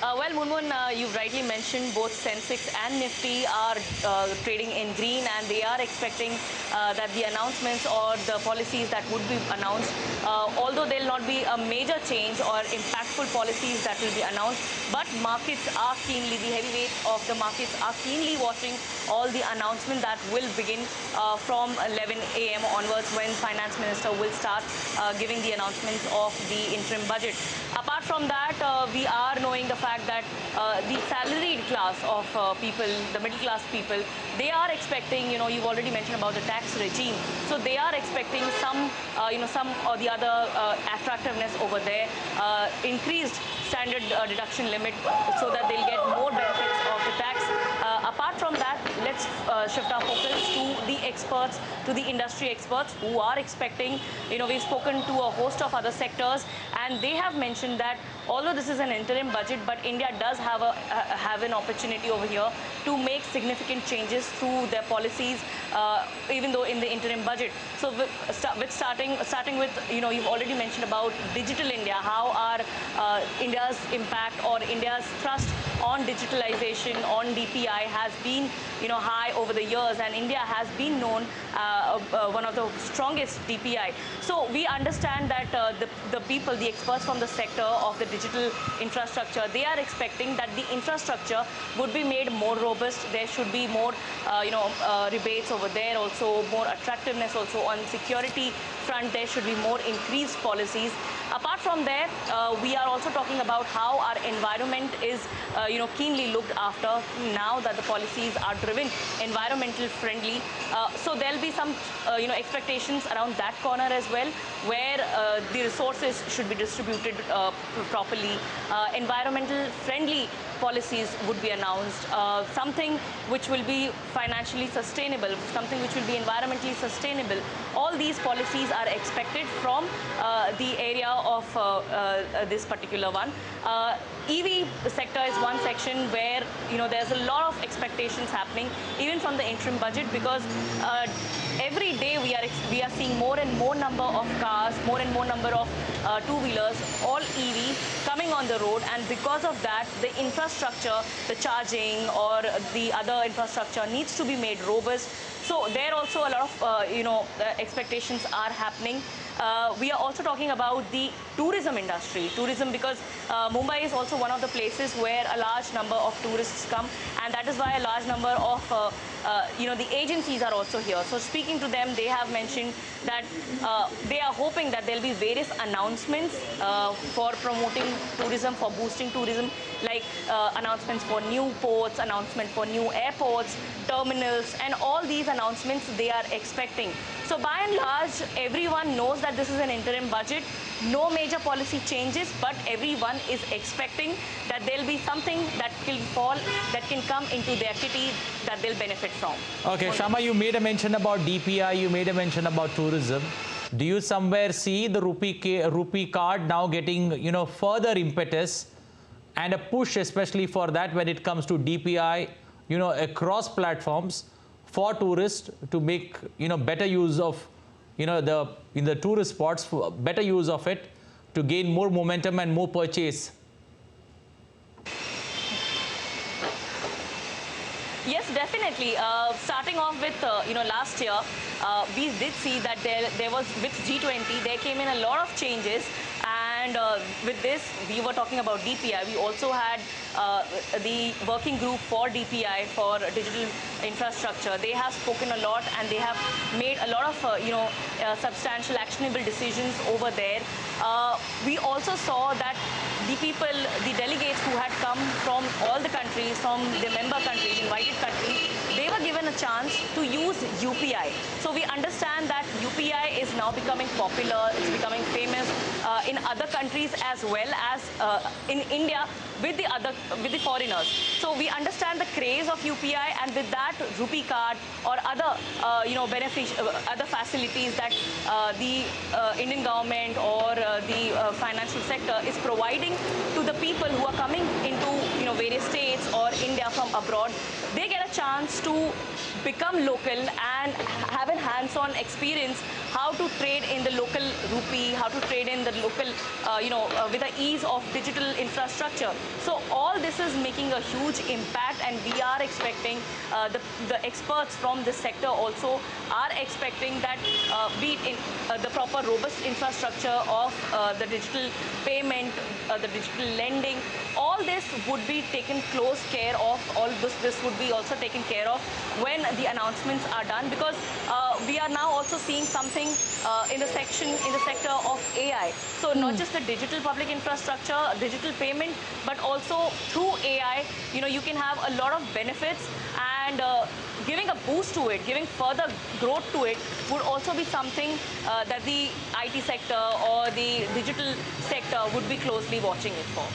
Well, Munmun, you've rightly mentioned both Sensex and Nifty are trading in green, and they are expecting that the announcements or the policies that would be announced, although there will not be a major change or impactful policies that will be announced, but markets are keenly, the heavyweights of the markets are keenly watching all the announcements that will begin from 11 a.m. onwards, when Finance Minister will start giving the announcements of the interim budget. Apart from that, we are knowing the fact that the salaried class of people, the middle class people, they are expecting, you've already mentioned about the tax regime. So they are expecting some, some or the other attractiveness over there, increased standard deduction limit so that they'll get more benefits of the tax. Apart from that, let's shift our focus to the experts, to the industry experts who are expecting, we've spoken to a host of other sectors, and they have mentioned that although this is an interim budget, but India does have an opportunity over here to make significant changes through their policies, even though in the interim budget. So starting with, you've already mentioned about digital India, how are India's impact or India's thrust on digitalization, on DPI has been, high over the years, and India has been known one of the strongest DPI. So we understand that the people, the experts from the sector of the digital infrastructure, they are expecting that the infrastructure would be made more robust. There should be more, rebates over there, also more attractiveness also on security front. There should be more increased policies. Apart from there, we are also talking about how our environment is, keenly looked after now that the policies are driven environmental friendly. So there'll be some, expectations around that corner as well, where the resources should be distributed properly. Environmental friendly policies would be announced, something which will be financially sustainable, something which will be environmentally sustainable. All these policies are expected from the area of this particular one. EV sector is one section where, there's a lot of expectations happening, even from the interim budget, because every day we are seeing more and more number of cars, more and more number of two-wheelers, all EV coming on the road, and because of that, the infrastructure, the charging or the other infrastructure needs to be made robust. So there also a lot of, expectations are happening. We are also talking about the tourism industry. Tourism, because Mumbai is also one of the places where a large number of tourists come, and that is why a large number of, the agencies are also here. So speaking to them, they have mentioned that they are hoping that there will be various announcements for promoting tourism, for boosting tourism, like announcements for new ports, announcement for new airports, terminals, and all these announcements they are expecting. So by and large, everyone knows that this is an interim budget, no major policy changes, but everyone is expecting that there will be something that can fall, that can come into their kitty, that they'll benefit from. Okay, Shama, you made a mention about DPI, you made a mention about tourism. Do you somewhere see the rupee card now getting, further impetus and a push, especially for that when it comes to DPI, across platforms for tourists to make, better use of, in the tourist spots, better use of it to gain more momentum and more purchase? Yes, definitely. Starting off with, last year, we did see that there was, with G20, there came in a lot of changes. And with this, we were talking about DPI. We also had the working group for DPI, for digital infrastructure. They have spoken a lot, and they have made a lot of, substantial actionable decisions over there. We also saw that the people, the delegates who had come from all the countries, from the member countries, invited countries, they were given a chance to use UPI. So we understand that UPI is now becoming popular, it's becoming famous in other countries as well as in India with the foreigners. So we understand the craze of UPI, and with that rupee card or other other facilities that the Indian government or the financial sector is providing to the people who are coming into various states or India from abroad. they get a chance to become local and have a hands-on experience how to trade in the local rupee, how to trade in the local, with the ease of digital infrastructure. So all this is making a huge impact, and we are expecting the experts from this sector also are expecting that be it in the proper robust infrastructure of the digital payment, the digital lending, all this would be taken close care of. All this would be also taken care of when the announcements are done, because we are now also seeing something in the sector of AI. So not just the digital public infrastructure, digital payment, but also through AI, you can have a lot of benefits, and giving a boost to it, giving further growth to it would also be something that the IT sector or the digital sector would be closely watching it for.